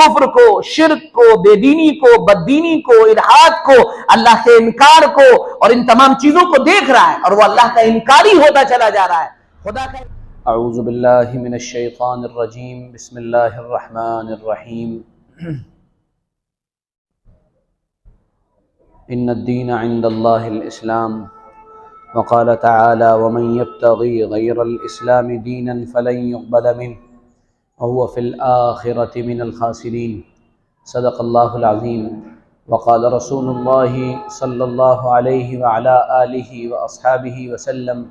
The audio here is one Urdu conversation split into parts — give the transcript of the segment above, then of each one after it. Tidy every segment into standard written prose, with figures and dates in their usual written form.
کفر کو، شرک کو، بے دینی کو، بددینی کو، الحاد کو، اللہ سے انکار کو اور ان تمام چیزوں کو دیکھ رہا ہے اور وہ اللہ کا انکاری ہوتا چلا جا رہا ہے. خدا کا اعوذ باللہ من الشیطان الرجیم، بسم اللہ الرحمن الرحیم. ان الدین عند اللہ الاسلام وقال تعالی ومن يبتغي غیر الاسلام دینا فلن يقبل منه وهو في الآخرة من الخاسرین. صدق اللہ العظیم. وقال رسول اللہ صلی اللہ علیہ وعلى آلہ واصحابہ وسلم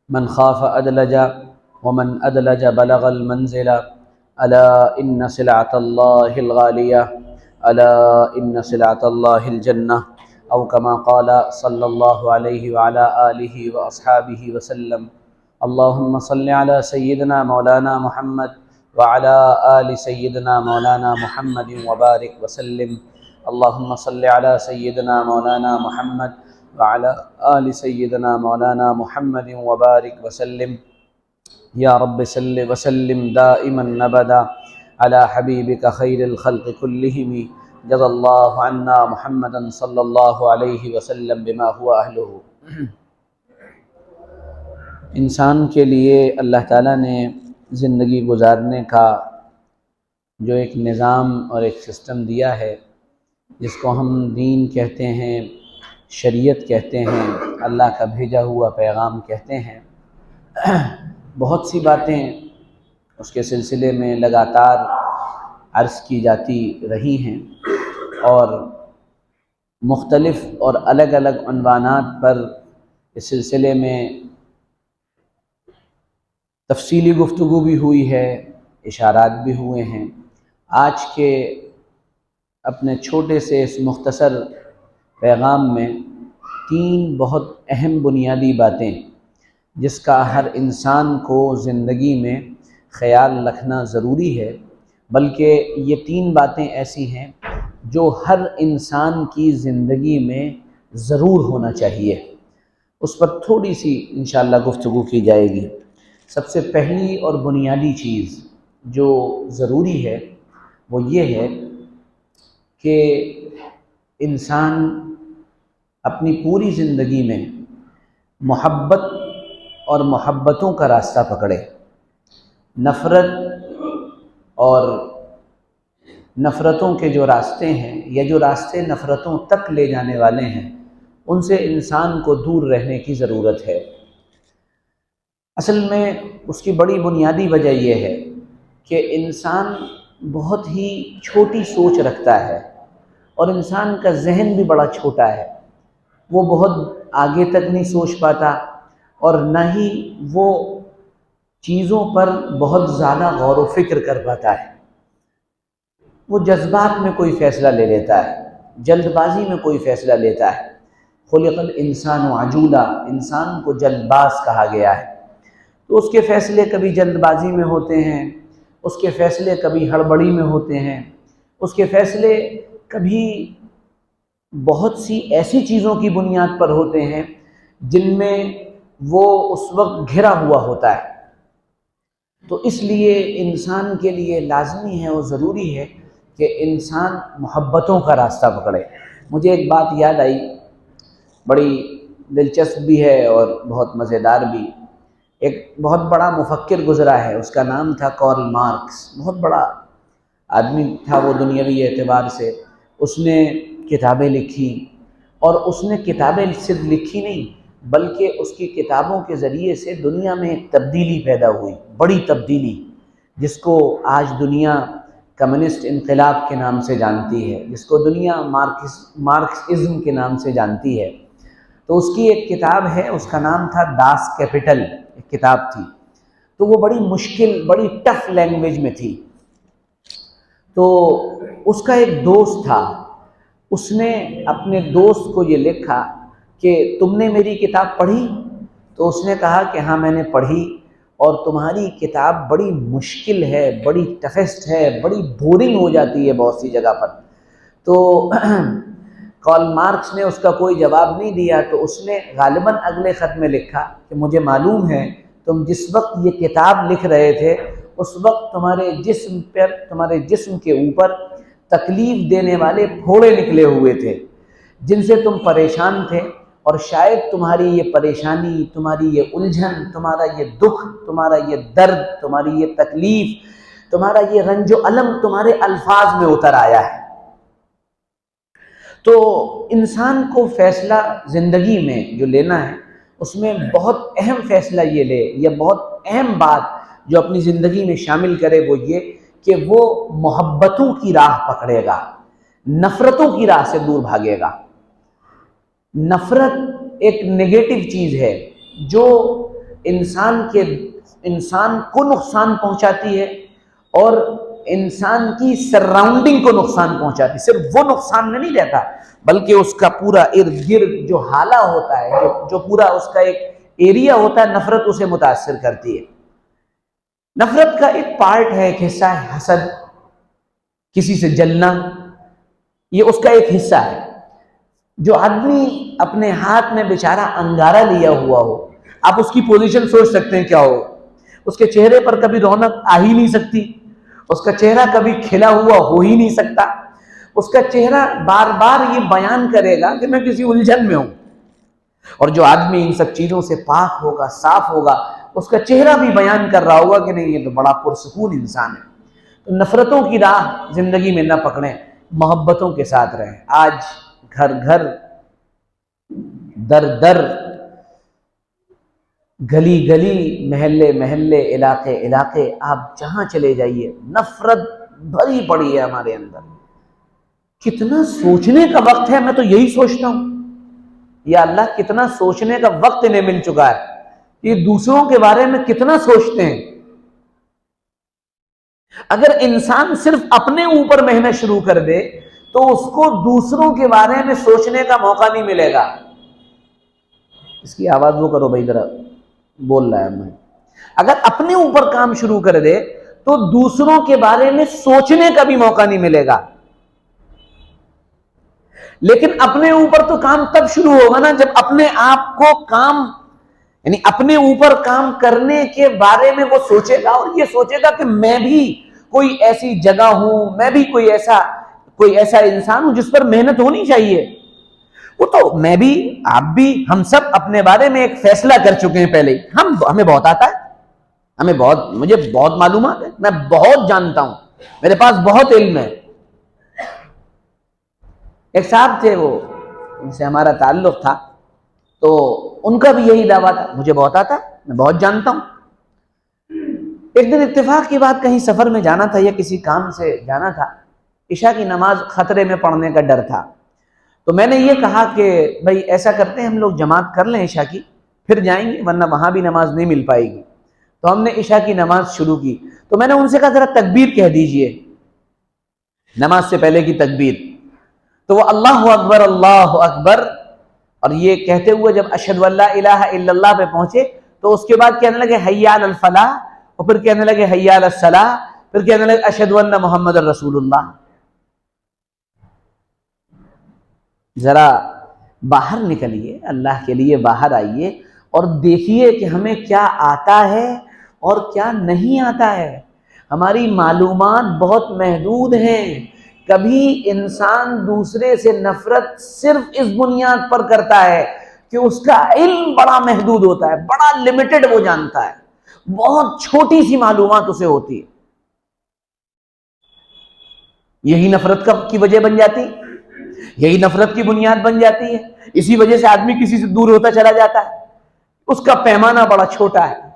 من خاف ادلج ومن ادلج بلغ المنزل الا ان سلعة اللہ الغالیہ الا ان سلعة اللہ الجنہ او کما قال صلی اللہ علیہ وعلى آلہ واصحابہ وسلم. اللہم صل علی سیدنا مولانا محمد وعلى آل سیدنا مولانا محمد وبارک وسلم. اللہم صل علی سیدنا مولانا محمد وعلى آل سیدنا مولانا محمد وبارک وسلم. یا رب صل وسلم دائما ابدا على حبیبک خیر الخلق کلہم جزا اللہ عنا محمدا صلی اللہ علیہ وسلم بما هو اہلہ. انسان کے لیے اللہ تعالیٰ نے زندگی گزارنے کا جو ایک نظام اور ایک سسٹم دیا ہے، جس کو ہم دین کہتے ہیں، شریعت کہتے ہیں، اللہ کا بھیجا ہوا پیغام کہتے ہیں، بہت سی باتیں اس کے سلسلے میں لگاتار عرض کی جاتی رہی ہیں اور مختلف اور الگ الگ عنوانات پر اس سلسلے میں تفصیلی گفتگو بھی ہوئی ہے، اشارات بھی ہوئے ہیں. آج کے اپنے چھوٹے سے اس مختصر پیغام میں 3 بہت اہم بنیادی باتیں جس کا ہر انسان کو زندگی میں خیال رکھنا ضروری ہے، بلکہ یہ 3 باتیں ایسی ہیں جو ہر انسان کی زندگی میں ضرور ہونا چاہیے. اس پر تھوڑی سی انشاءاللہ گفتگو کی جائے گی. سب سے پہلی اور بنیادی چیز جو ضروری ہے وہ یہ ہے کہ انسان اپنی پوری زندگی میں محبت اور محبتوں کا راستہ پکڑے. نفرت اور نفرتوں کے جو راستے ہیں یا جو راستے نفرتوں تک لے جانے والے ہیں، ان سے انسان کو دور رہنے کی ضرورت ہے. اصل میں اس کی بڑی بنیادی وجہ یہ ہے کہ انسان بہت ہی چھوٹی سوچ رکھتا ہے اور انسان کا ذہن بھی بڑا چھوٹا ہے. وہ بہت آگے تک نہیں سوچ پاتا اور نہ ہی وہ چیزوں پر بہت زیادہ غور و فکر کر پاتا ہے. وہ جذبات میں کوئی فیصلہ لے لیتا ہے، جلد بازی میں کوئی فیصلہ لیتا ہے. خلق الانسان عجولا، انسان کو جلد باز کہا گیا ہے. تو اس کے فیصلے کبھی جلد بازی میں ہوتے ہیں، اس کے فیصلے کبھی ہڑبڑی میں ہوتے ہیں، اس کے فیصلے کبھی بہت سی ایسی چیزوں کی بنیاد پر ہوتے ہیں جن میں وہ اس وقت گھرا ہوا ہوتا ہے. تو اس لیے انسان کے لیے لازمی ہے اور ضروری ہے کہ انسان محبتوں کا راستہ پکڑے. مجھے ایک بات یاد آئی، بڑی دلچسپ بھی ہے اور بہت مزیدار بھی. ایک بہت بڑا مفکر گزرا ہے، اس کا نام تھا کارل مارکس. بہت بڑا آدمی تھا وہ دنیاوی اعتبار سے. اس نے کتابیں لکھی اور اس نے کتابیں صرف لکھی نہیں بلکہ اس کی کتابوں کے ذریعے سے دنیا میں ایک تبدیلی پیدا ہوئی، بڑی تبدیلی، جس کو آج دنیا کمیونسٹ انقلاب کے نام سے جانتی ہے، جس کو دنیا مارکسزم کے نام سے جانتی ہے. تو اس کی ایک کتاب ہے، اس کا نام تھا داس کیپٹل، ایک کتاب تھی. تو وہ بڑی مشکل، بڑی ٹف لینگویج میں تھی. تو اس کا ایک دوست تھا، اس نے اپنے دوست کو یہ لکھا کہ تم نے میری کتاب پڑھی؟ تو اس نے کہا کہ ہاں میں نے پڑھی اور تمہاری کتاب بڑی مشکل ہے، بڑی ٹفسٹ ہے، بڑی بورنگ ہو جاتی ہے بہت سی جگہ پر. تو کارل مارکس نے اس کا کوئی جواب نہیں دیا. تو اس نے غالباً اگلے خط میں لکھا کہ مجھے معلوم ہے تم جس وقت یہ کتاب لکھ رہے تھے اس وقت تمہارے جسم کے اوپر تکلیف دینے والے پھوڑے نکلے ہوئے تھے جن سے تم پریشان تھے، اور شاید تمہاری یہ پریشانی، تمہاری یہ الجھن، تمہارا یہ دکھ، تمہارا یہ درد، تمہاری یہ تکلیف، تمہارا یہ رنج و الم تمہارے الفاظ میں اتر آیا ہے۔ تو انسان کو فیصلہ زندگی میں جو لینا ہے، اس میں بہت اہم فیصلہ یہ لے، یا بہت اہم بات جو اپنی زندگی میں شامل کرے، وہ یہ کہ وہ محبتوں کی راہ پکڑے گا، نفرتوں کی راہ سے دور بھاگے گا۔ نفرت ایک نیگیٹو چیز ہے جو انسان کو نقصان پہنچاتی ہے، اور انسان کی سراؤنڈنگ کو نقصان پہنچاتی ہے۔ صرف وہ نقصان میں نہیں رہتا، بلکہ اس کا پورا ارد گرد جو حالہ ہوتا ہے، جو پورا اس کا ایک ایریا ہوتا ہے، نفرت اسے متاثر کرتی ہے۔ نفرت کا ایک پارٹ ہے، ایک حصہ ہے حسد، کسی سے جلنا، یہ اس کا ایک حصہ ہے۔ جو آدمی اپنے ہاتھ میں بیچارہ انگارہ لیا ہوا ہو، آپ اس کی پوزیشن سوچ سکتے ہیں کیا ہو، اس کے چہرے پر کبھی رونق آ ہی نہیں سکتی، اس کا چہرہ کبھی کھلا ہوا ہو ہی نہیں سکتا، اس کا چہرہ بار بار یہ بیان کرے گا کہ میں کسی الجھن میں ہوں۔ اور جو آدمی ان سب چیزوں سے پاک ہوگا، صاف ہوگا، اس کا چہرہ بھی بیان کر رہا ہوگا کہ نہیں، یہ تو بڑا پرسکون انسان ہے۔ تو نفرتوں کی راہ زندگی میں نہ پکڑیں، محبتوں کے ساتھ رہیں۔ آج گھر گھر، در در، گلی گلی، محلے محلے، علاقے علاقے، آپ جہاں چلے جائیے نفرت بھری پڑی ہے ہمارے اندر۔ کتنا سوچنے کا وقت ہے، میں تو یہی سوچتا ہوں، یا اللہ کتنا سوچنے کا وقت انہیں مل چکا ہے، یہ دوسروں کے بارے میں کتنا سوچتے ہیں۔ اگر انسان صرف اپنے اوپر محنت شروع کر دے تو اس کو دوسروں کے بارے میں سوچنے کا موقع نہیں ملے گا۔ اس کی آواز وہ کرو بھائی، ذرا بول رہا ہے میں۔ اگر اپنے اوپر کام شروع کر دے تو دوسروں کے بارے میں سوچنے کا بھی موقع نہیں ملے گا۔ لیکن اپنے اوپر تو کام تب شروع ہوگا نا جب اپنے آپ کو کام، یعنی اپنے اوپر کام کرنے کے بارے میں وہ سوچے گا، اور یہ سوچے گا کہ میں بھی کوئی ایسی جگہ ہوں، میں بھی کوئی ایسا انسان ہوں جس پر محنت ہونی چاہیے۔ وہ تو میں بھی، آپ بھی، ہم سب اپنے بارے میں ایک فیصلہ کر چکے ہیں پہلے ہی۔ ہمیں بہت آتا ہے، مجھے بہت معلومات ہے، میں بہت جانتا ہوں، میرے پاس بہت علم ہے۔ ایک صاحب تھے، وہ ان سے ہمارا تعلق تھا، تو ان کا بھی یہی دعویٰ تھا، مجھے بہت آتا ہے، میں بہت جانتا ہوں۔ ایک دن اتفاق کی بات، کہیں سفر میں جانا تھا یا کسی کام سے جانا تھا، عشاء کی نماز خطرے میں پڑھنے کا ڈر تھا، تو میں نے یہ کہا کہ بھائی ایسا کرتے ہیں، ہم لوگ جماعت کر لیں عشاء کی، پھر جائیں گے، ورنہ وہاں بھی نماز نہیں مل پائے گی۔ تو ہم نے عشاء کی نماز شروع کی، تو میں نے ان سے کہا ذرا تکبیر کہہ دیجئے، نماز سے پہلے کی تکبیر۔ تو وہ اللہ اکبر اللہ اکبر، اور یہ کہتے ہوئے جب اشہد ان لا الہ الا اللہ پہ پہنچے تو اس کے بعد کہنے لگے حی علی الفلاح، اور پھر کہنے لگے حی علی الصلاح، پھر کہنے لگے اشہد ان محمد رسول اللہ۔ ذرا باہر نکلیے، اللہ کے لیے باہر آئیے اور دیکھیے کہ ہمیں کیا آتا ہے اور کیا نہیں آتا ہے۔ ہماری معلومات بہت محدود ہیں۔ کبھی انسان دوسرے سے نفرت صرف اس بنیاد پر کرتا ہے کہ اس کا علم بڑا محدود ہوتا ہے، بڑا لمیٹڈ وہ جانتا ہے، بہت چھوٹی سی معلومات اسے ہوتی ہے۔ یہی نفرت کی وجہ بن جاتی، یہی نفرت کی بنیاد بن جاتی ہے۔ اسی وجہ سے آدمی کسی سے دور ہوتا چلا جاتا ہے، اس کا پیمانہ بڑا چھوٹا ہے۔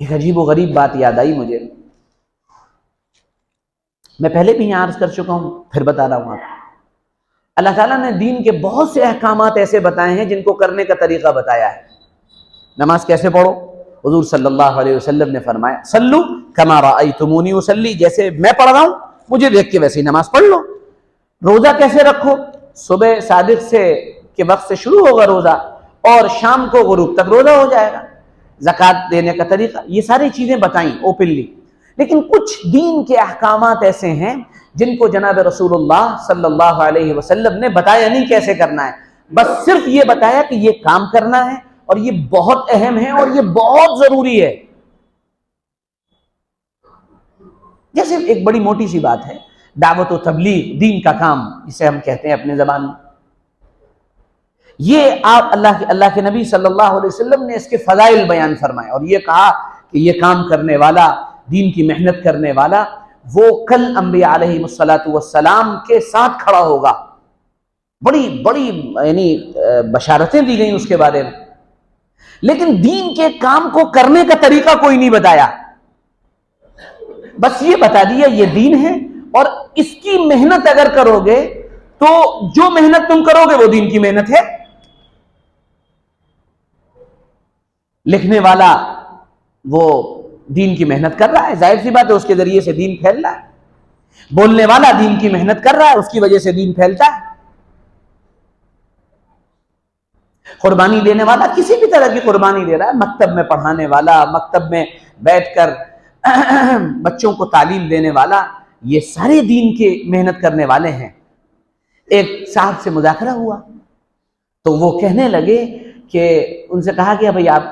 ایک عجیب و غریب بات یاد آئی مجھے، میں پہلے بھی یہاں عرض کر چکا ہوں، پھر بتا رہا ہوں آپ۔ اللہ تعالیٰ نے دین کے بہت سے احکامات ایسے بتائے ہیں جن کو کرنے کا طریقہ بتایا ہے۔ نماز کیسے پڑھو؟ حضور صلی اللہ علیہ وسلم نے فرمایا صلو کما رأیتمونی اصلی، جیسے میں پڑھ رہا ہوں مجھے دیکھ کے ویسے ہی نماز پڑھ لو۔ روزہ کیسے رکھو؟ صبح صادق کے وقت سے شروع ہوگا روزہ، اور شام کو غروب تک روزہ ہو جائے گا۔ زکوٰۃ دینے کا طریقہ، یہ ساری چیزیں بتائیں اوپنلی۔ لیکن کچھ دین کے احکامات ایسے ہیں جن کو جناب رسول اللہ صلی اللہ علیہ وسلم نے بتایا نہیں کیسے کرنا ہے، بس صرف یہ بتایا کہ یہ کام کرنا ہے اور یہ بہت اہم ہے اور یہ بہت ضروری ہے. جیسے ایک بڑی موٹی سی بات ہے دعوت و تبلیغ، دین کا کام جسے ہم کہتے ہیں اپنے زبان میں. یہ آپ اللہ کے نبی صلی اللہ علیہ وسلم نے اس کے فضائل بیان فرمائے اور یہ کہا کہ یہ کام کرنے والا، دین کی محنت کرنے والا، وہ کل انبیاء علیہ السلام کے ساتھ کھڑا ہوگا. بڑی بڑی یعنی بشارتیں دی گئیں اس کے بارے میں. لیکن دین کے کام کو کرنے کا طریقہ کوئی نہیں بتایا، بس یہ بتا دیا یہ دین ہے اور اس کی محنت اگر کرو گے تو جو محنت تم کرو گے وہ دین کی محنت ہے. لکھنے والا وہ دین کی محنت کر رہا ہے، ظاہر سی بات ہے اس کے ذریعے سے دین پھیل رہا ہے. بولنے والا دین کی محنت کر رہا ہے، اس کی وجہ سے دین پھیلتا ہے. قربانی دینے والا کسی بھی طرح کی قربانی دے رہا ہے، مکتب میں پڑھانے والا، مکتب میں بیٹھ کر بچوں کو تعلیم دینے والا، یہ سارے دین کے محنت کرنے والے ہیں. ایک صاحب سے مذاکرہ ہوا تو وہ کہنے لگے کہ ان سے کہا کہ بھائی آپ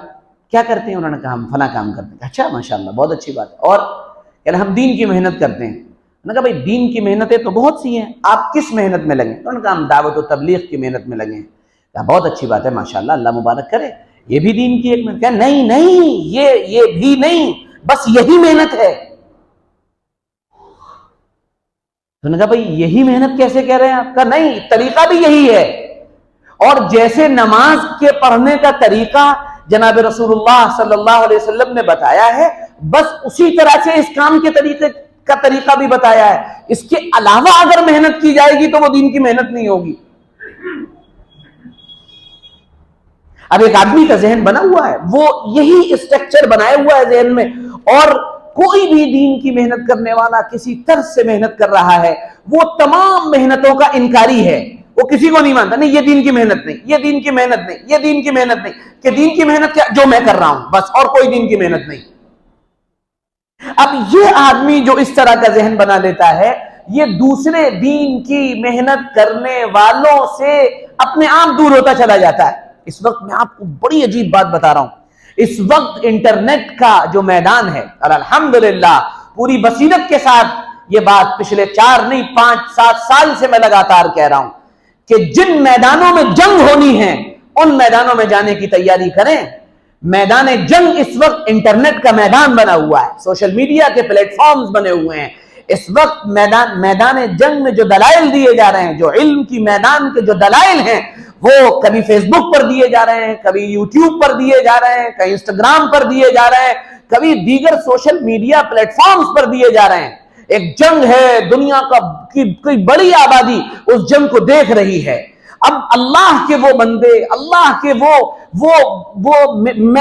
کیا کرتے ہیں؟ انہوں نے کہا ہم فلاں کام کرتے ہیں. اچھا ماشاءاللہ بہت اچھی بات ہے. اور کہ ہم دین کی محنت کرتے ہیں. انہوں نے کہا بھائی دین کی محنتیں تو بہت سی ہیں، آپ کس محنت میں لگے؟ انہوں نے کہا ہم دعوت و تبلیغ کی محنت میں لگے ہیں. کہا بہت اچھی بات ہے ماشاءاللہ، اللہ مبارک کرے، یہ بھی دین کی ایک محنت. کہا نہیں یہ بھی نہیں، بس یہی محنت ہے. انہوں نے کہا بھائی یہی محنت کیسے کہہ رہے ہیں آپ؟ کہا نہیں، طریقہ بھی یہی ہے. اور جیسے نماز کے پڑھنے کا طریقہ جناب رسول اللہ صلی اللہ علیہ وسلم نے بتایا ہے، بس اسی طرح سے اس کام کے طریقے کا طریقہ بھی بتایا ہے. اس کے علاوہ اگر محنت کی جائے گی تو وہ دین کی محنت نہیں ہوگی. اب ایک آدمی کا ذہن بنا ہوا ہے، وہ یہی اسٹرکچر بنایا ہوا ہے ذہن میں، اور کوئی بھی دین کی محنت کرنے والا کسی طرز سے محنت کر رہا ہے، وہ تمام محنتوں کا انکاری ہے. وہ کسی کو نہیں مانتا، نہیں یہ دین کی محنت نہیں، یہ دین کی محنت نہیں، یہ دین کی محنت نہیں. کہ دین کی محنت کیا؟ جو میں کر رہا ہوں بس، اور کوئی دین کی محنت نہیں. اب یہ آدمی جو اس طرح کا ذہن بنا لیتا ہے، یہ دوسرے دین کی محنت کرنے والوں سے اپنے آپ دور ہوتا چلا جاتا ہے. اس وقت میں آپ کو بڑی عجیب بات بتا رہا ہوں. اس وقت انٹرنیٹ کا جو میدان ہے، اور الحمدللہ پوری بصیرت کے ساتھ یہ بات پچھلے 4 نہیں 5-7 سال سے میں لگاتار کہہ رہا ہوں کہ جن میدانوں میں جنگ ہونی ہے ان میدانوں میں جانے کی تیاری کریں. میدان جنگ اس وقت انٹرنیٹ کا میدان بنا ہوا ہے، سوشل میڈیا کے پلیٹ فارمز بنے ہوئے ہیں. اس وقت میدان جنگ میں جو دلائل دیے جا رہے ہیں، جو علم کی میدان کے جو دلائل ہیں، وہ کبھی فیس بک پر دیے جا رہے ہیں، کبھی یوٹیوب پر دیے جا رہے ہیں، کہیں انسٹاگرام پر دیے جا رہے ہیں، کبھی دیگر سوشل میڈیا پلیٹ فارمز پر دیے جا رہے ہیں. ایک جنگ ہے، دنیا کی کوئی بڑی آبادی اس جنگ کو دیکھ رہی ہے. اب اللہ کے وہ بندے، اللہ کے وہ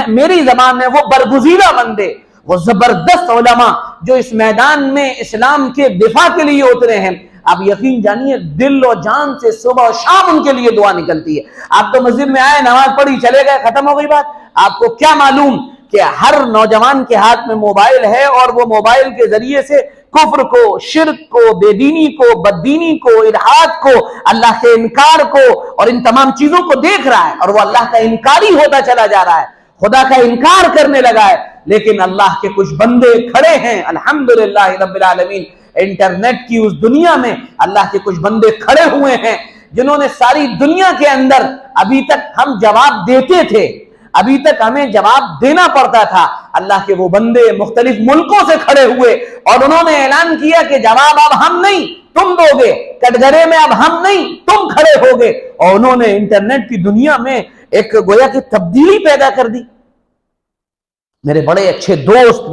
میری زبان میں وہ برگزیدہ بندے، وہ زبردست علماء جو اس میدان میں اسلام کے دفاع کے لیے اترے ہیں، آپ یقین جانیے دل و جان سے صبح و شام ان کے لیے دعا نکلتی ہے. آپ تو مسجد میں آئے، نماز پڑھی، چلے گئے، ختم ہو گئی بات. آپ کو کیا معلوم کہ ہر نوجوان کے ہاتھ میں موبائل ہے اور وہ موبائل کے ذریعے سے کفر کو، شرک کو، بے دینی کو، بددینی کو، الحاد کو، اللہ کے انکار کو اور ان تمام چیزوں کو دیکھ رہا ہے، اور وہ اللہ کا انکاری ہوتا چلا جا رہا ہے، خدا کا انکار کرنے لگا ہے. لیکن اللہ کے کچھ بندے کھڑے ہیں، الحمدللہ رب العالمین، انٹرنیٹ کی اس دنیا میں اللہ کے کچھ بندے کھڑے ہوئے ہیں جنہوں نے ساری دنیا کے اندر، ابھی تک ہم جواب دیتے تھے، ابھی تک ہمیں جواب دینا پڑتا تھا، اللہ کے وہ بندے مختلف ملکوں سے کھڑے ہوئے اور انہوں نے اعلان کیا کہ جواب اب ہم نہیں تم دو گے، کٹگرے میں اب ہم نہیں تم کھڑے ہوگے. اور انہوں نے انٹرنیٹ کی دنیا میں ایک گویا کہ تبدیلی پیدا کر دی. میرے بڑے اچھے دوست،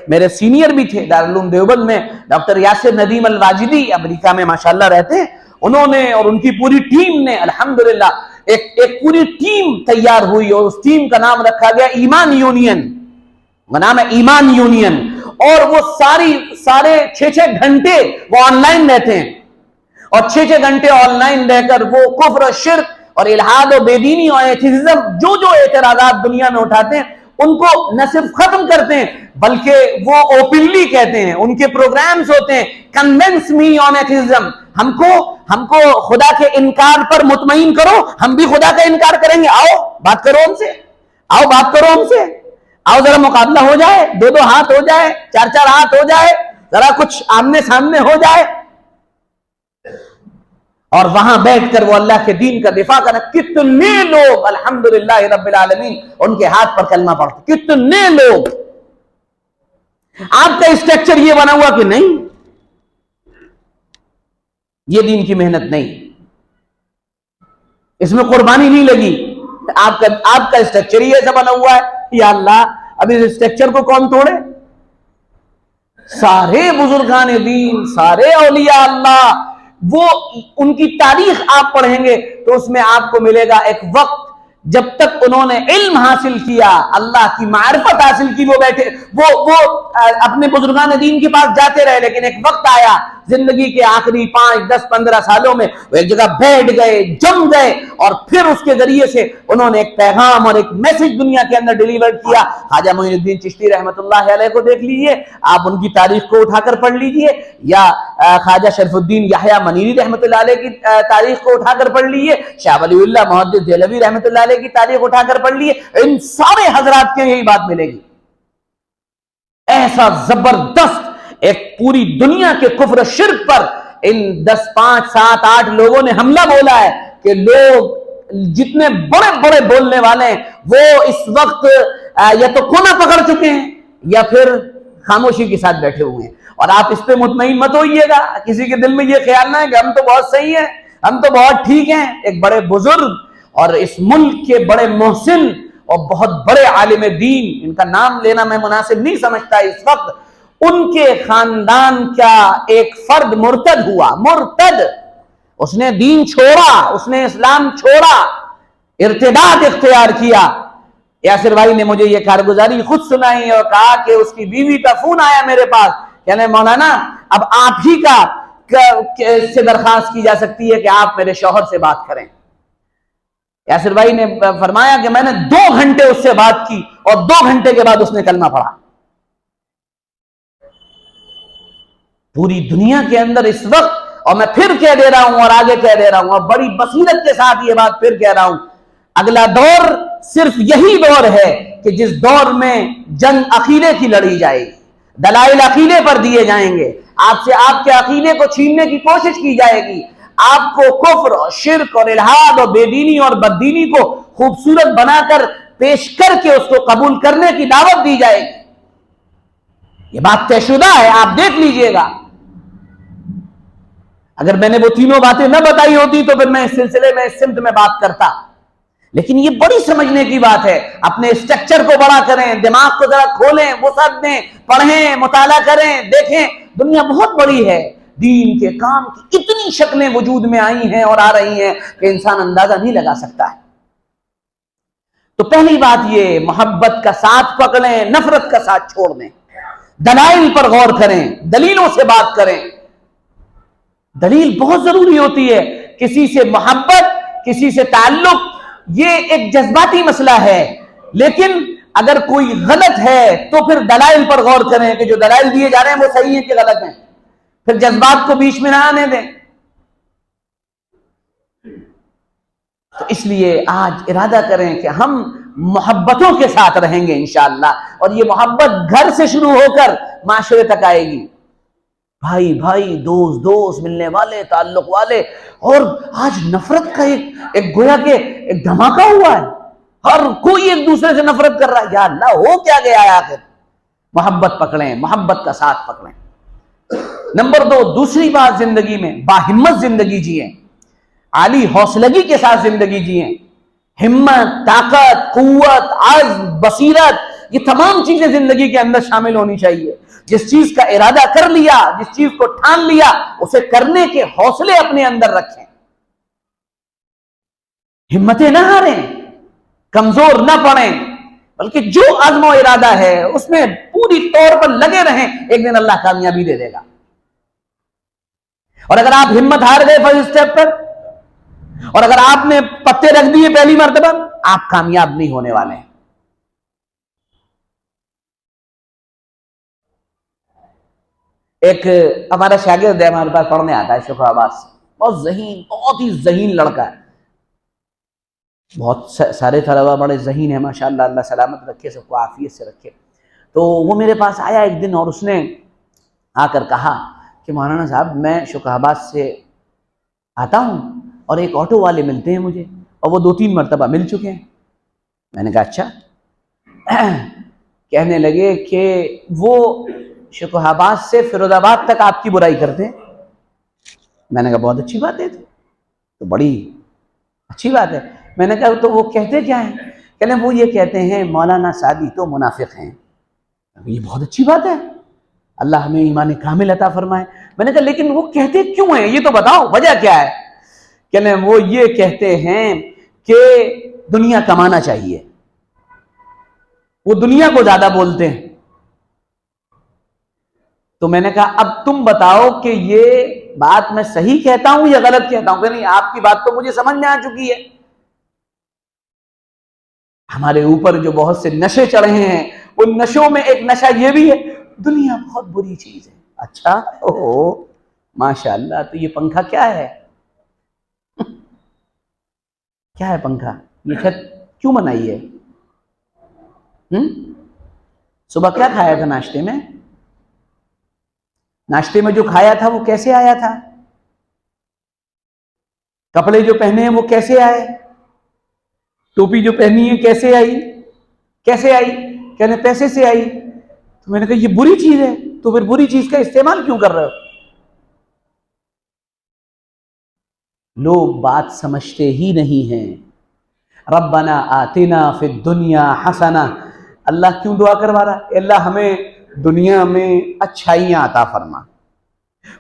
میرے سینئر بھی تھے دارالعلوم دیوبند میں، ڈاکٹر یاسر ندیم الواجدی، امریکہ میں ماشاءاللہ رہتے ہیں. انہوں نے اور ان کی پوری ٹیم نے الحمدللہ ایک پوری ٹیم تیار ہوئی اور اس ٹیم کا نام رکھا گیا ایمان یونین. نام ہے ایمان یونین. اور وہ سارے 6 گھنٹے وہ آن لائن رہتے ہیں، اور 6 گھنٹے آن لائن رہ کر وہ کفر و شرک اور الحاد و بے دینی اور ایتھیزم جو اعتراضات دنیا میں اٹھاتے ہیں ان کو نہ صرف ختم کرتے ہیں بلکہ وہ اوپنلی کہتے ہیں. ان کے پروگرامز ہوتے ہیں کنونس می آن ایتھیزم، ہم کو ہم کو خدا کے انکار پر مطمئن کرو، ہم بھی خدا کا انکار کریں گے، آؤ بات کرو ہم سے، آؤ بات کرو ہم سے، آؤ ذرا مقابلہ ہو جائے، دو دو ہاتھ ہو جائے، چار چار ہاتھ ہو جائے، ذرا کچھ آمنے سامنے ہو جائے، اور وہاں بیٹھ کر وہ اللہ کے دین کا دفاع کرنا۔ کتنے لوگ الحمدللہ رب العالمین ان کے ہاتھ پر کلمہ پڑھتے، کتنے لوگ۔ آپ کا اسٹرکچر یہ بنا ہوا کہ نہیں، یہ دین کی محنت نہیں، اس میں قربانی نہیں لگی، آپ کا اسٹرکچر ہی ایسا بنا ہوا ہے۔ یا اللہ، اب اس اسٹرکچر کو کون توڑے؟ سارے بزرگان دین، سارے اولیاء اللہ، وہ ان کی تاریخ آپ پڑھیں گے تو اس میں آپ کو ملے گا ایک وقت جب تک انہوں نے علم حاصل کیا، اللہ کی معرفت حاصل کی، وہ بیٹھے، وہ اپنے بزرگان دین کے پاس جاتے رہے، لیکن ایک وقت آیا زندگی کے آخری 5 10 15 سالوں میں وہ ایک جگہ بیٹھ گئے، جم گئے، اور پھر اس کے ذریعے سے انہوں نے ایک پیغام اور ایک میسج دنیا کے اندر ڈیلیور کیا۔ خواجہ معین الدین چشتی رحمۃ اللہ علیہ کو دیکھ لیجئے، آپ ان کی تاریخ کو اٹھا کر پڑھ لیجئے، یا خواجہ شرف الدین یحییٰ منیری رحمۃ اللہ علیہ کی تاریخ کو اٹھا کر پڑھ لیجئے، شاہ ولی اللہ محدث دہلوی رحمۃ اللہ علیہ کی تاریخ اٹھا کر پڑھ لیجئے، ان سارے حضرات کے یہی بات ملے گی۔ ایسا زبردست ایک پوری دنیا کے کفر شرک پر ان 10 5 7 8 لوگوں نے حملہ بولا ہے کہ لوگ جتنے بڑے بڑے بولنے والے ہیں وہ اس وقت یا تو کونا پکڑ چکے ہیں یا پھر خاموشی کے ساتھ بیٹھے ہوئے ہیں۔ اور آپ اس پہ مطمئن مت ہوئیے گا، کسی کے دل میں یہ خیال نہ ہے کہ ہم تو بہت صحیح ہیں، ہم تو بہت ٹھیک ہیں۔ ایک بڑے بزرگ اور اس ملک کے بڑے محسن اور بہت بڑے عالم دین، ان کا نام لینا میں مناسب نہیں سمجھتا اس وقت، ان کے خاندان کا ایک فرد مرتد ہوا، مرتد، اس نے دین چھوڑا، اس نے اسلام چھوڑا، ارتداد اختیار کیا۔ یاسر بھائی نے مجھے یہ کارگزاری خود سنائی اور کہا کہ اس کی بیوی کا فون آیا میرے پاس، کہنے مولانا اب آپ ہی کا سے درخواست کی جا سکتی ہے کہ آپ میرے شوہر سے بات کریں۔ یاسر بھائی نے فرمایا کہ میں نے 2 گھنٹے اس سے بات کی اور 2 گھنٹے کے بعد اس نے کلمہ پڑھا۔ پوری دنیا کے اندر اس وقت، اور میں پھر کہہ دے رہا ہوں اور آگے کہہ دے رہا ہوں اور بڑی بصیرت کے ساتھ یہ بات پھر کہہ رہا ہوں، اگلا دور صرف یہی دور ہے کہ جس دور میں جنگ عقیدے کی لڑی جائے گی، دلائل عقیدے پر دیے جائیں گے، آپ سے آپ کے عقیدے کو چھیننے کی کوشش کی جائے گی، آپ کو کفر اور شرک اور الحاد اور بے دینی اور بددینی کو خوبصورت بنا کر پیش کر کے اس کو قبول کرنے کی دعوت دی جائے گی۔ یہ بات طے شدہ ہے، آپ دیکھ لیجئے گا۔ اگر میں نے وہ تینوں باتیں نہ بتائی ہوتی تو پھر میں اس سلسلے میں اس سمت میں بات کرتا، لیکن یہ بڑی سمجھنے کی بات ہے۔ اپنے اسٹرکچر کو بڑا کریں، دماغ کو ذرا کھولیں، وسعت دیں، پڑھیں، مطالعہ کریں، دیکھیں، دنیا بہت بڑی ہے، دین کے کام کی اتنی شکلیں وجود میں آئی ہیں اور آ رہی ہیں کہ انسان اندازہ نہیں لگا سکتا ہے۔ تو پہلی بات یہ، محبت کا ساتھ پکڑیں، نفرت کا ساتھ چھوڑ دیں، دلائل پر غور کریں، دلیلوں سے بات کریں۔ دلیل بہت ضروری ہوتی ہے، کسی سے محبت، کسی سے تعلق، یہ ایک جذباتی مسئلہ ہے، لیکن اگر کوئی غلط ہے تو پھر دلائل پر غور کریں کہ جو دلائل دیے جا رہے ہیں وہ صحیح ہیں کہ غلط ہیں، پھر جذبات کو بیچ میں نہ آنے دیں۔ تو اس لیے آج ارادہ کریں کہ ہم محبتوں کے ساتھ رہیں گے انشاءاللہ، اور یہ محبت گھر سے شروع ہو کر معاشرے تک آئے گی، بھائی بھائی، دوست دوست، ملنے والے، تعلق والے۔ اور آج نفرت کا ایک گویا کہ ایک دھماکہ ہوا ہے، ہر کوئی ایک دوسرے سے نفرت کر رہا ہے۔ یا اللہ، ہو کیا گیا ہے آخر؟ محبت پکڑیں، محبت کا ساتھ پکڑیں۔ نمبر 2، دوسری بات، زندگی میں باہمت زندگی جئیں، عالی حوصلگی کے ساتھ زندگی جئیں، ہمت، طاقت، قوت، عزم، بصیرت، یہ تمام چیزیں زندگی کے اندر شامل ہونی چاہیے۔ جس چیز کا ارادہ کر لیا، جس چیز کو ٹھان لیا، اسے کرنے کے حوصلے اپنے اندر رکھیں، ہمتیں نہ ہاریں، کمزور نہ پڑیں، بلکہ جو عزم و ارادہ ہے اس میں پوری طور پر لگے رہیں، ایک دن اللہ کامیابی دے دے گا۔ اور اگر آپ ہمت ہار گئے فرسٹ اسٹیپ پر، اور اگر آپ نے پتے رکھ دیے پہلی مرتبہ، آپ کامیاب نہیں ہونے والے ہیں۔ ایک ہمارا شاگرد ہے، ہمارے پاس پڑھنے آتا ہے، شفا عباس، بہت ذہین، بہت ہی ذہین لڑکا ہے. بہت سارے طلبہ بڑے ذہین ہیں ماشاءاللہ، اللہ سلامت رکھے، سب کو عافیت سے رکھے. تو وہ میرے پاس آیا ایک دن اور اس نے آ کر کہا کہ مولانا صاحب میں شکر آباد سے آتا ہوں اور ایک آٹو والے ملتے ہیں مجھے، اور وہ 2-3 مرتبہ مل چکے ہیں. میں نے کہا اچھا. کہنے لگے کہ وہ شکر آباد سے فیروز آباد تک آپ کی برائی کرتے ہیں. میں نے کہا بہت اچھی بات ہے، تو بڑی اچھی بات ہے. میں نے کہا تو وہ کہتے کیا ہیں؟ کہنے وہ یہ کہتے ہیں مولانا سعدی تو منافق ہیں. یہ بہت اچھی بات ہے، اللہ ہمیں ایمان کامل عطا فرمائے. میں نے کہا لیکن وہ کہتے کیوں ہیں یہ تو بتاؤ، وجہ کیا ہے؟ کہنے وہ یہ کہتے ہیں کہ دنیا کمانا چاہیے، وہ دنیا کو زیادہ بولتے ہیں. تو میں نے کہا اب تم بتاؤ کہ یہ بات میں صحیح کہتا ہوں یا غلط کہتا ہوں؟ کہ نہیں آپ کی بات تو مجھے سمجھ میں آ چکی ہے. ہمارے اوپر جو بہت سے نشے چڑھے ہیں، ان نشوں میں ایک نشہ یہ بھی ہے دنیا بہت بری چیز ہے. اچھا، اوہ ماشاءاللہ. تو یہ پنکھا کیا ہے؟ کیا ہے پنکھا؟ یہ چھت کیوں بنائی ہے؟ صبح کیا کھایا تھا ناشتے میں؟ ناشتے میں جو کھایا تھا وہ کیسے آیا تھا؟ کپڑے جو پہنے ہیں وہ کیسے آئے؟ ٹوپی جو پہنی ہے کیسے آئی؟ کیسے آئی؟ کہنے پیسے سے آئی. تو میں نے کہا یہ بری چیز ہے، تو پھر بری چیز کا استعمال کیوں کر رہے ہو؟ لوگ بات سمجھتے ہی نہیں ہیں. ربنا آتنا فی الدنیا حسنہ. اللہ کیوں دعا کروا رہا ہے؟ اللہ ہمیں دنیا میں اچھائیاں عطا فرما.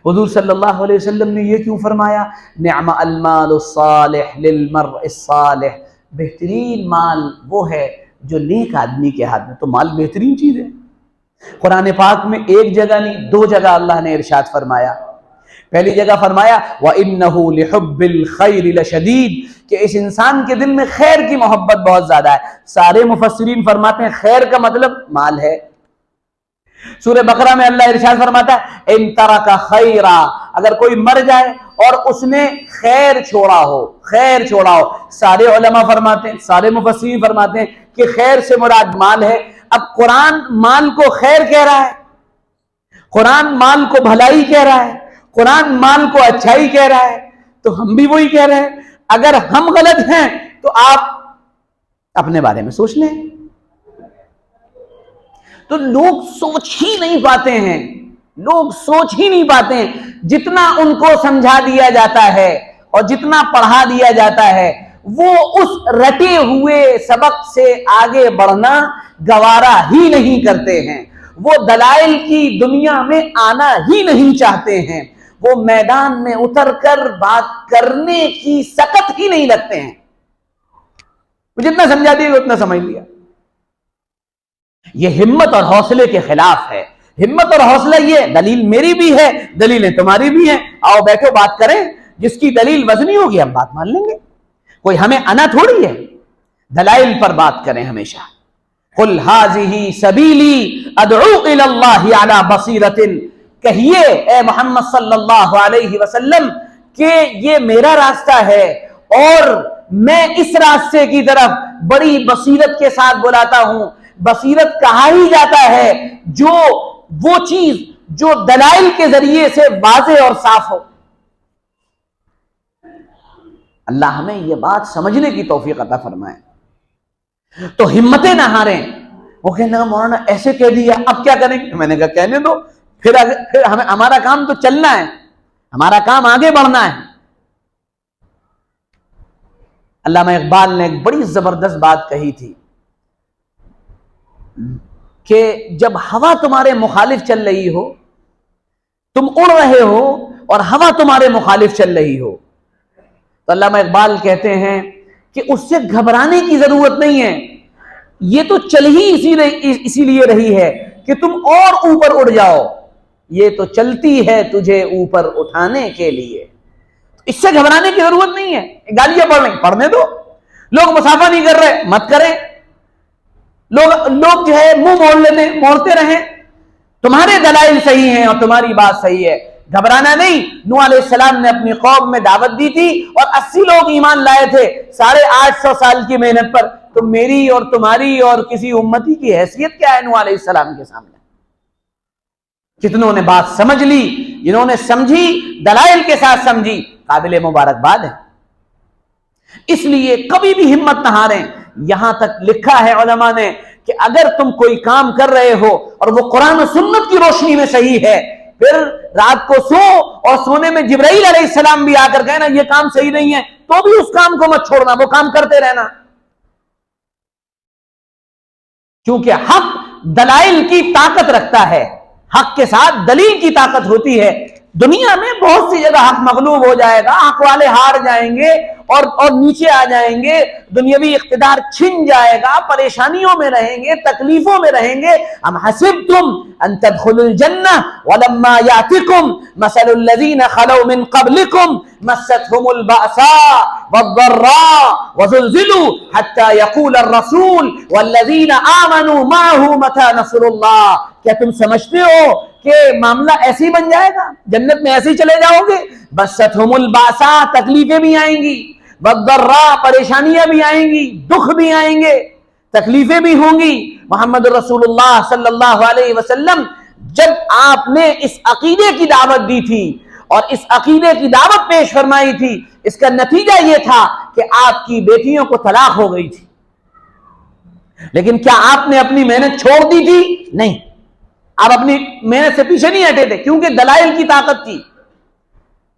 حضور صلی اللہ علیہ وسلم نے یہ کیوں فرمایا؟ نعم المال الصالح للمرء الصالح. بہترین مال وہ ہے جو نیک آدمی کے ہاتھ میں. تو مال بہترین چیز ہے. قرآن پاک میں ایک جگہ نہیں 2 جگہ اللہ نے ارشاد فرمایا. پہلی جگہ فرمایا وَإِنَّهُ لِحُبِّ الْخَيْرِ لَشَدِيدٌ، کہ اس انسان کے دل میں خیر کی محبت بہت زیادہ ہے. سارے مفسرین فرماتے ہیں خیر کا مطلب مال ہے. سورہ بقرہ میں اللہ ارشاد فرماتا ہے ان ترک خیرا، اگر کوئی مر جائے اور اس نے خیر چھوڑا ہو، خیر چھوڑا ہو. سارے علماء فرماتے ہیں، سارے مفسرین فرماتے ہیں کہ خیر سے مراد مال ہے. اب قرآن مال کو خیر کہہ رہا ہے، قرآن مال کو بھلائی کہہ رہا ہے، قرآن مال کو اچھائی کہہ رہا ہے. تو ہم بھی وہی کہہ رہے ہیں. اگر ہم غلط ہیں تو آپ اپنے بارے میں سوچ لیں. تو لوگ سوچ ہی نہیں پاتے ہیں، لوگ سوچ ہی نہیں پاتے ہیں. جتنا ان کو سمجھا دیا جاتا ہے اور جتنا پڑھا دیا جاتا ہے وہ اس رٹے ہوئے سبق سے آگے بڑھنا گوارا ہی نہیں کرتے ہیں. وہ دلائل کی دنیا میں آنا ہی نہیں چاہتے ہیں. وہ میدان میں اتر کر بات کرنے کی سکت ہی نہیں رکھتے ہیں. جتنا سمجھا دیا اتنا سمجھ لیا. یہ ہمت اور حوصلے کے خلاف ہے. ہمت اور حوصلہ یہ دلیل میری بھی ہے، دلیلیں تمہاری بھی ہیں، آؤ بیٹھو بات کریں. جس کی دلیل وزنی ہوگی ہم بات مان لیں گے. کوئی ہمیں انا تھوڑی ہے. دلائل پر بات کریں ہمیشہ. قل ھذہ سبیلی ادعو الی اللہ علی بصیرۃ، کہیے اے محمد صلی اللہ علیہ وسلم کہ یہ میرا راستہ ہے اور میں اس راستے کی طرف بڑی بصیرت کے ساتھ بلاتا ہوں. بصیرت کہا ہی جاتا ہے جو وہ چیز جو دلائل کے ذریعے سے واضح اور صاف ہو. اللہ ہمیں یہ بات سمجھنے کی توفیق عطا فرمائے. تو ہمتیں نہ ہاریں. وہ کہنا مولانا ایسے کہہ دیا اب کیا کریں گے؟ میں نے کہا کہنے دو. پھر ہمارا کام تو چلنا ہے، ہمارا کام آگے بڑھنا ہے. علامہ اقبال نے ایک بڑی زبردست بات کہی تھی کہ جب ہوا تمہارے مخالف چل رہی ہو، تم اڑ رہے ہو اور ہوا تمہارے مخالف چل رہی ہو، تو علامہ اقبال کہتے ہیں کہ اس سے گھبرانے کی ضرورت نہیں ہے. یہ تو چل ہی اسی لیے رہی ہے کہ تم اور اوپر اڑ جاؤ. یہ تو چلتی ہے تجھے اوپر اٹھانے کے لیے. اس سے گھبرانے کی ضرورت نہیں ہے. گالیاں پڑھ رہے ہیں پڑھنے دو. لوگ مسافہ نہیں کر رہے مت کریں. لوگ جو ہے منہ موڑ لینے موڑتے رہیں. تمہارے دلائل صحیح ہیں اور تمہاری بات صحیح ہے. گھبرانا نہیں. نوح علیہ السلام نے اپنی قوم میں دعوت دی تھی اور 80 لوگ ایمان لائے تھے 850 سال کی محنت پر. تو میری اور تمہاری اور کسی امتی کی حیثیت کیا ہے نوح علیہ السلام کے سامنے؟ کتنوں نے بات سمجھ لی، جنہوں نے سمجھی دلائل کے ساتھ سمجھی، قابل مبارکباد ہے. اس لیے کبھی بھی ہمت نہ ہاریں. یہاں تک لکھا ہے علماء نے کہ اگر تم کوئی کام کر رہے ہو اور وہ قرآن و سنت کی روشنی میں صحیح ہے، پھر رات کو سو اور سونے میں جبرائیل علیہ السلام بھی آ کر کہنا یہ کام صحیح نہیں ہے، تو بھی اس کام کو مت چھوڑنا، وہ کام کرتے رہنا. کیونکہ حق دلائل کی طاقت رکھتا ہے، حق کے ساتھ دلیل کی طاقت ہوتی ہے. دنیا میں بہت سی جگہ حق مغلوب ہو جائے گا، حق والے ہار جائیں گے اور نیچے آ جائیں گے، دنیاوی اقتدار چھن جائے گا، پریشانیوں میں رہیں گے، تکلیفوں میں رہیں گے. ام حسبتم ان تدخلوا الجنہ ولما یاتکم مثل الذین خلوا من قبلکم مستهم البأساء والضراء وزلزلوا حتى يقول الرسول والذین آمنوا معه متى نصر اللہ. کیا تم سمجھتے ہو کہ معاملہ ایسے ہی بن جائے گا؟ جنت میں ایسے ہی چلے جاؤ گے؟ مستهم البأساء، تکلیفیں بھی آئیں گی، والضراء، پریشانیاں بھی آئیں گی، دکھ بھی آئیں گے، تکلیفیں بھی ہوں گی. محمد رسول اللہ صلی اللہ علیہ وسلم جب آپ نے اس عقیدے کی دعوت دی تھی اور اس عقیدے کی دعوت پیش فرمائی تھی، اس کا نتیجہ یہ تھا کہ آپ کی بیٹیوں کو طلاق ہو گئی تھی. لیکن کیا آپ نے اپنی محنت چھوڑ دی تھی؟ نہیں، آپ اپنی محنت سے پیچھے نہیں ہٹے تھے، کیونکہ دلائل کی طاقت تھی.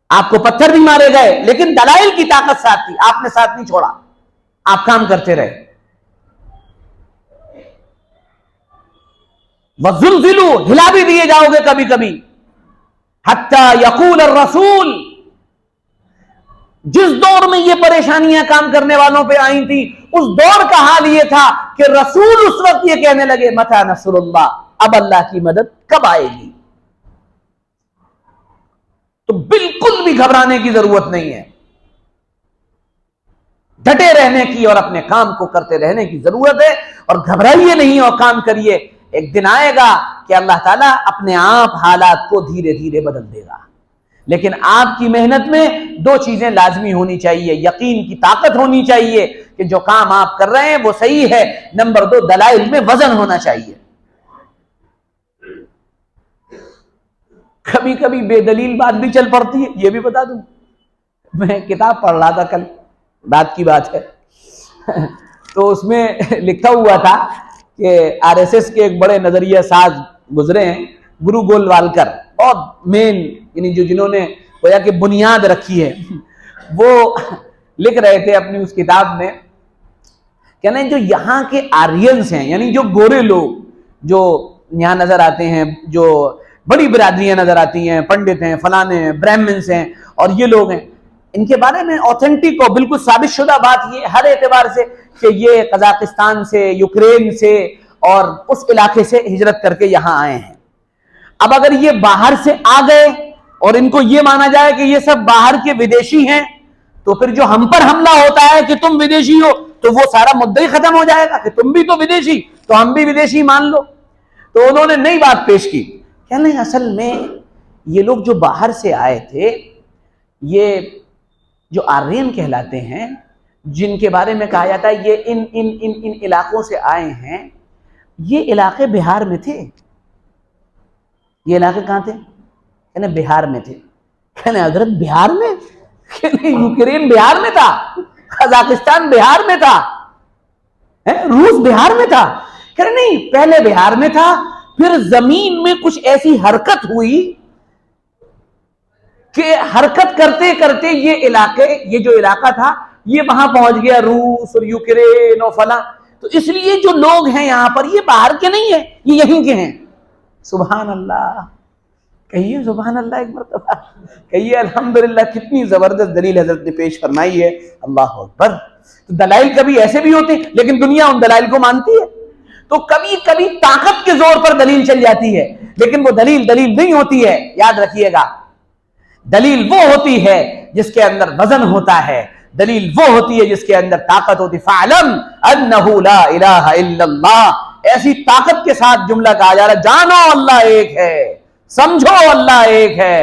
آپ کو پتھر بھی مارے گئے لیکن دلائل کی طاقت ساتھ تھی، آپ نے ساتھ نہیں چھوڑا، آپ کام کرتے رہے. وَزُلْزِلُوا، ہلا بھی دیے جاؤ گے کبھی کبھی. حَتَّى يَقُولَ الرَّسُولُ، جس دور میں یہ پریشانیاں کام کرنے والوں پہ آئی تھی اس دور کا حال یہ تھا کہ رسول اس وقت یہ کہنے لگے متى نصر اللہ، اب اللہ کی مدد کب آئے گی. تو بالکل بھی گھبرانے کی ضرورت نہیں ہے، ڈٹے رہنے کی اور اپنے کام کو کرتے رہنے کی ضرورت ہے. اور گھبرائیے نہیں اور کام کریے. ایک دن آئے گا کہ اللہ تعالیٰ اپنے آپ حالات کو دھیرے دھیرے بدل دے گا. لیکن آپ کی محنت میں 2 چیزیں لازمی ہونی چاہیے. یقین کی طاقت ہونی چاہیے کہ جو کام آپ کر رہے ہیں وہ صحیح ہے. نمبر 2، دلائل میں وزن ہونا چاہیے. کبھی کبھی بے دلیل بات بھی چل پڑتی ہے، یہ بھی بتا دوں. میں کتاب پڑھ رہا تھا کل، رات کی بات ہے، تو اس میں لکھا ہوا تھا کہ RSS کے ایک بڑے نظریہ ساز گزرے ہیں، گرو گولوالکر، اور مین یعنی جنہوں نے گویا کہ بنیاد رکھی ہے، وہ لکھ رہے تھے اپنی اس کتاب میں کہ جو یہاں کے آرینس ہیں، یعنی جو گورے لوگ جو یہاں نظر آتے ہیں، جو بڑی برادریاں نظر آتی ہیں، پنڈت ہیں، فلانے ہیں، برہمنس ہیں، اور یہ لوگ ہیں، ان کے بارے میں اوتھینٹک اور بالکل ثابت شدہ بات یہ ہر اعتبار سے کہ یہ قزاقستان سے، یوکرین سے اور اس علاقے سے ہجرت کر کے یہاں آئے ہیں. اب اگر یہ باہر سے آ گئے اور ان کو یہ مانا جائے کہ یہ سب باہر کے ودیشی ہیں، تو پھر جو ہم پر حملہ ہوتا ہے کہ تم ودیشی ہو، تو وہ سارا مدعی ختم ہو جائے گا کہ تم بھی تو ودیشی، تو ہم بھی ودیشی مان لو. تو انہوں نے نئی بات پیش کی کہ نہیں، اصل میں یہ لوگ جو باہر سے آئے تھے، یہ جو آرین کہلاتے ہیں، جن کے بارے میں کہا جاتا ہے یہ ان علاقوں سے آئے ہیں، یہ علاقے بہار میں تھے. یہ علاقے کہاں تھے؟ کہنے بہار میں تھے. کہنے حضرت بہار میں؟ کہنے یوکرین بہار میں تھا، قزاقستان بہار میں تھا، روس بہار میں تھا. کہنے نہیں، پہلے بہار میں تھا، پھر زمین میں کچھ ایسی حرکت ہوئی کہ حرکت کرتے کرتے یہ جو علاقہ تھا یہ وہاں پہنچ گیا، روس اور یوکرین اور فلاں. تو اس لیے جو لوگ ہیں یہاں پر یہ باہر کے نہیں ہیں، یہ یہیں کے ہیں. سبحان اللہ، کہیے سبحان اللہ ایک مرتبہ، کہیے الحمدللہ. کتنی زبردست دلیل حضرت نے پیش فرمائی ہے، اللہ اکبر. تو دلائل کبھی ایسے بھی ہوتے ہیں لیکن دنیا ان دلائل کو مانتی ہے. تو کبھی کبھی طاقت کے زور پر دلیل چل جاتی ہے، لیکن وہ دلیل نہیں ہوتی ہے. یاد رکھیے گا، دلیل وہ ہوتی ہے جس کے اندر وزن ہوتا ہے، دلیل وہ ہوتی ہے جس کے اندر طاقت ہوتی. فَعْلَمْ أَنَّهُ لَا إِلَهَ إِلَّا اللَّهُ. ایسی طاقت کے ساتھ جملہ کہا جا رہا ہے، جانو اللہ ایک ہے، سمجھو اللہ ایک ہے.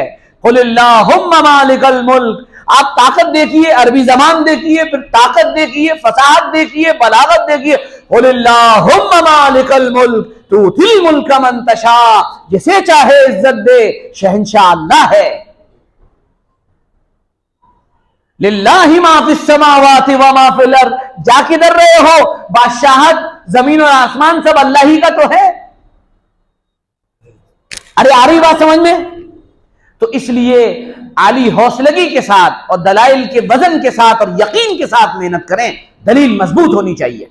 قل اللہم مالک الملک. آپ طاقت دیکھیے، عربی زبان دیکھیے، پھر طاقت دیکھیے، فصاحت دیکھیے، بلاغت دیکھیے. قل اللہم مالک الملک تؤتی الملک من تشاء، جسے چاہے عزت دے، شہنشاہ اللہ ہے. للہ ما فی السماوات و ما فی الارض، جا کدھر رہے ہو؟ بادشاہت زمین اور آسمان سب اللہ ہی کا تو ہے. ارے آ رہی بات سمجھ میں؟ تو اس لیے عالی حوصلگی کے ساتھ اور دلائل کے وزن کے ساتھ اور یقین کے ساتھ محنت کریں. دلیل مضبوط ہونی چاہیے.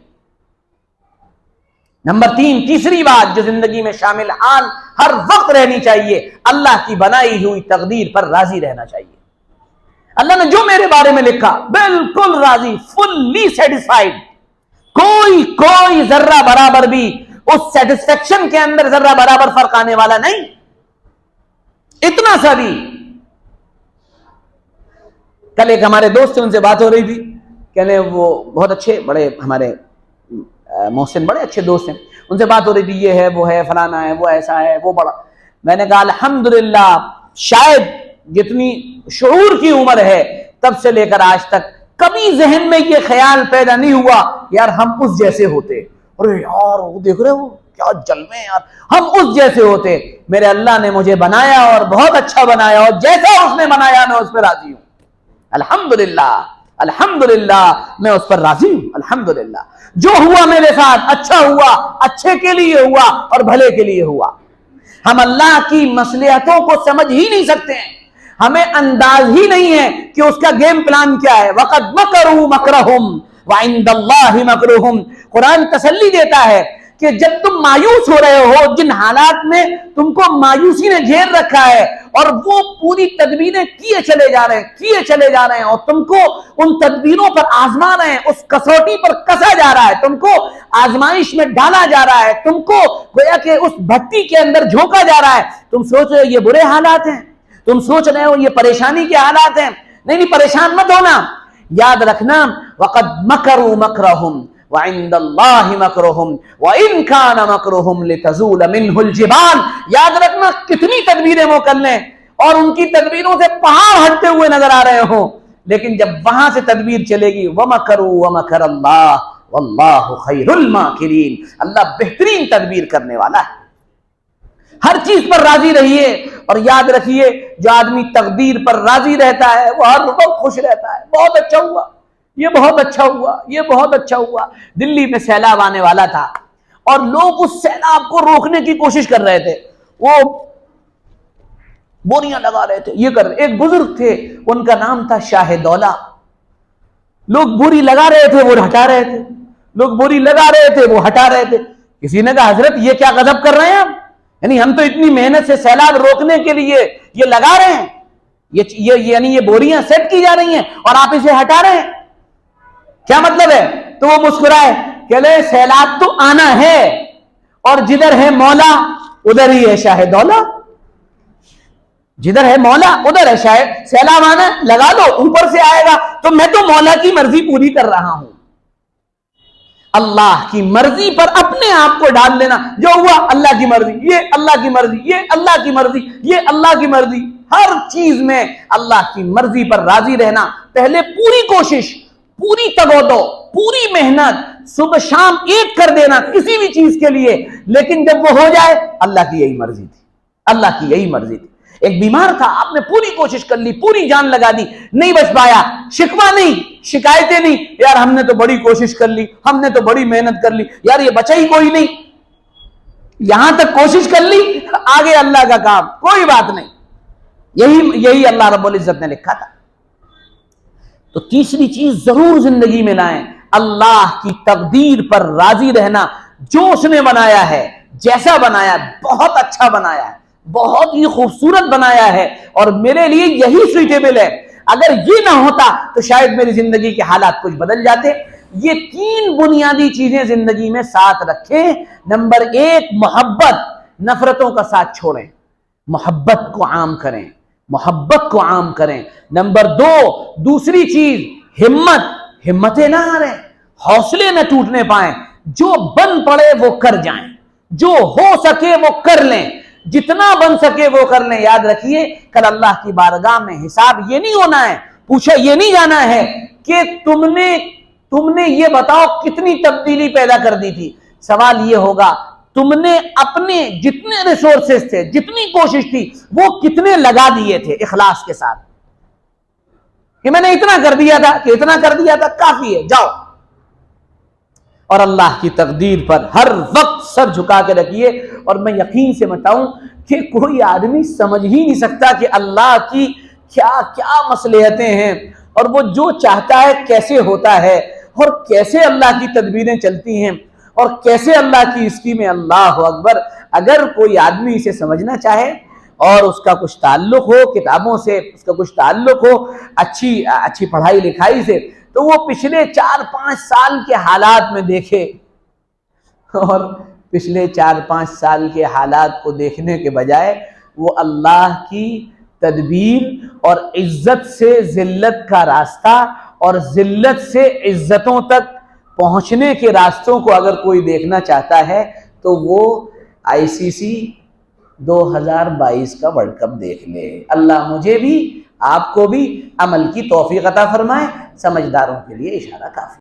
نمبر 3، تیسری بات جو زندگی میں شامل حال ہر وقت رہنی چاہیے، اللہ کی بنائی ہوئی تقدیر پر راضی رہنا چاہیے. اللہ نے جو میرے بارے میں لکھا بالکل راضی، فلی سیٹسفائیڈ. کوئی ذرہ برابر بھی اس سیٹسفیکشن کے اندر ذرہ برابر فرق آنے والا نہیں، اتنا سا بھی. کل ایک ہمارے دوست سے ان سے بات ہو رہی تھی، کہنے وہ بہت اچھے، بڑے ہمارے محسن، بڑے اچھے دوست ہیں. ان سے بات ہو رہی تھی، یہ ہے، وہ ہے، فلانا ہے، وہ ایسا ہے، وہ بڑا. میں نے کہا الحمدللہ، شاید جتنی شعور کی عمر ہے تب سے لے کر آج تک کبھی ذہن میں یہ خیال پیدا نہیں ہوا یار ہم اس جیسے ہوتے. ارے یار وہ دیکھ رہے ہو کیا جلوے یار، ہم اس جیسے ہوتے. میرے اللہ نے مجھے بنایا اور بہت اچھا بنایا، اور جیسا اس نے بنایا میں اس پہ راضی ہوں. الحمدللہ الحمدللہ میں اس پر راضی ہوں. الحمدللہ جو ہوا میرے ساتھ اچھا ہوا، اچھے کے لیے ہوا اور بھلے کے لیے ہوا. ہم اللہ کی مصلحتوں کو سمجھ ہی نہیں سکتے ہیں، ہمیں انداز ہی نہیں ہے کہ اس کا گیم پلان کیا ہے. وَقَدْ مَكَرُوا مَكْرَهُمْ وَعِنْدَ اللَّهِ مَكْرُهُمْ. قرآن تسلی دیتا ہے کہ جب تم مایوس ہو رہے ہو، جن حالات میں تم کو مایوسی نے گھیر رکھا ہے اور وہ پوری تدبیریں کیے چلے جا رہے ہیں اور تم کو ان تدبیروں پر آزما رہے ہیں، اس کسوٹی پر کسا جا رہا ہے، تم کو آزمائش میں ڈالا جا رہا ہے، تم کو گویا کہ اس بھٹی کے اندر جھونکا جا رہا ہے. تم سوچ رہے ہو یہ برے حالات ہیں، تم سوچ رہے ہو یہ پریشانی کے حالات ہیں. نہیں، پریشان مت ہونا. یاد رکھنا وَقَدْ مَكَرُوا مَكْرَهُمْ وَعِنْدَ اللَّهِ مَكْرُهُمْ وَإِنْ كَانَ مَكْرُهُمْ لِتَزُولَ مِنْهُ الْجِبَالُ. یاد رکھنا کتنی تدبیریں وہ کر لیں اور ان کی تدبیروں سے پہاڑ ہٹتے ہوئے نظر آ رہے ہوں، لیکن جب وہاں سے تدبیر چلے گی وَمَكَرُوا وَمَكَرَ اللَّهُ وَاللَّهُ خَيْرُ الْمَاكِرِينَ. اللہ بہترین تدبیر کرنے والا ہے. ہر چیز پر راضی رہیے اور یاد رکھیے جو آدمی تقدیر پر راضی رہتا ہے وہ ہر وقت خوش رہتا ہے. بہت اچھا ہوا، یہ بہت اچھا ہوا، یہ بہت اچھا ہوا. دلی میں سیلاب آنے والا تھا اور لوگ اس سیلاب کو روکنے کی کوشش کر رہے تھے، وہ بوریاں لگا رہے تھے، یہ کر رہے. ایک بزرگ تھے، ان کا نام تھا شاہ دولہ. لوگ بوری لگا رہے تھے، وہ ہٹا رہے تھے، لوگ بوری لگا رہے تھے، وہ ہٹا رہے تھے. کسی نے کہا حضرت یہ کیا غضب کر رہے ہیں آپ، یعنی ہم تو اتنی محنت سے سیلاب روکنے کے لیے یہ لگا رہے ہیں، یعنی یہ بوریاں سیٹ کی جا رہی ہیں اور آپ اسے ہٹا رہے ہیں، کیا مطلب ہے؟ تو وہ مسکرائے کہ لے سیلاب تو آنا ہے اور جدھر ہے مولا ادھر ہی ہے شاہ دولہ. جدھر ہے مولا ادھر ہے شاہ. سیلاب آنا لگا دو، اوپر سے آئے گا تو میں تو مولا کی مرضی پوری کر رہا ہوں. اللہ کی مرضی پر اپنے آپ کو ڈال لینا، جو ہوا اللہ کی مرضی، یہ اللہ کی مرضی، یہ اللہ کی مرضی، یہ اللہ کی مرضی. ہر چیز میں اللہ کی مرضی پر راضی رہنا. پہلے پوری کوشش، پوری تگودو، پوری محنت، صبح شام ایک کر دینا کسی بھی چیز کے لیے، لیکن جب وہ ہو جائے اللہ کی یہی مرضی تھی، اللہ کی یہی مرضی تھی. ایک بیمار تھا، آپ نے پوری کوشش کر لی، پوری جان لگا دی، نہیں بچ پایا. شکوہ نہیں، شکایتیں نہیں، یار ہم نے تو بڑی کوشش کر لی، ہم نے تو بڑی محنت کر لی، یار یہ بچا ہی کوئی نہیں. یہاں تک کوشش کر لی، آگے اللہ کا کام، کوئی بات نہیں. یہی اللہ رب العزت نے لکھا تھا. تو تیسری چیز ضرور زندگی میں لائیں، اللہ کی تقدیر پر راضی رہنا. جو اس نے بنایا ہے، جیسا بنایا ہے، بہت اچھا بنایا ہے، بہت ہی خوبصورت بنایا ہے اور میرے لیے یہی سوئٹیبل ہے. اگر یہ نہ ہوتا تو شاید میری زندگی کے حالات کچھ بدل جاتے. یہ 3 بنیادی چیزیں زندگی میں ساتھ رکھیں. نمبر 1 محبت، نفرتوں کا ساتھ چھوڑیں، محبت کو عام کریں، محبت کو عام کریں. نمبر 2 دوسری چیز ہمتیں نہ ہاریں، حوصلے نہ ٹوٹنے پائیں. جو بن پڑے وہ کر جائیں، جو ہو سکے وہ کر لیں. جتنا بن سکے وہ کر لیں. یاد رکھیے کل اللہ کی بارگاہ میں حساب یہ نہیں ہونا ہے, پوچھا یہ نہیں جانا ہے کہ تم نے یہ بتاؤ کتنی تبدیلی پیدا کر دی تھی. سوال یہ ہوگا تم نے اپنے جتنے ریسورسز تھے, جتنی کوشش تھی, وہ کتنے لگا دیے تھے اخلاص کے ساتھ, کہ میں نے اتنا کر دیا تھا, کہ اتنا کر دیا تھا, کافی ہے, جاؤ. اور اللہ کی تقدیر پر ہر وقت سر جھکا کے رکھیے. اور میں یقین سے بتاؤں کہ کوئی آدمی سمجھ ہی نہیں سکتا کہ اللہ کی کیا کیا مصلحتیں ہیں, اور وہ جو چاہتا ہے کیسے ہوتا ہے, اور کیسے اللہ کی تدبیریں چلتی ہیں, اور کیسے اللہ کی اسکیمیں. اللہ اکبر. اگر کوئی آدمی اسے سمجھنا چاہے اور اس کا کچھ تعلق ہو کتابوں سے, اس کا کچھ تعلق ہو اچھی پڑھائی لکھائی سے, تو وہ پچھلے 4-5 سال کے حالات میں دیکھے, اور پچھلے 4-5 سال کے حالات کو دیکھنے کے بجائے وہ اللہ کی تدبیر اور عزت سے ذلت کا راستہ اور ذلت سے عزتوں تک پہنچنے کے راستوں کو اگر کوئی دیکھنا چاہتا ہے تو وہ ICC 2022 کا ورلڈ کپ دیکھ لے. اللہ مجھے بھی آپ کو بھی عمل کی توفیق عطا فرمائے. سمجھداروں کے لیے اشارہ کافی.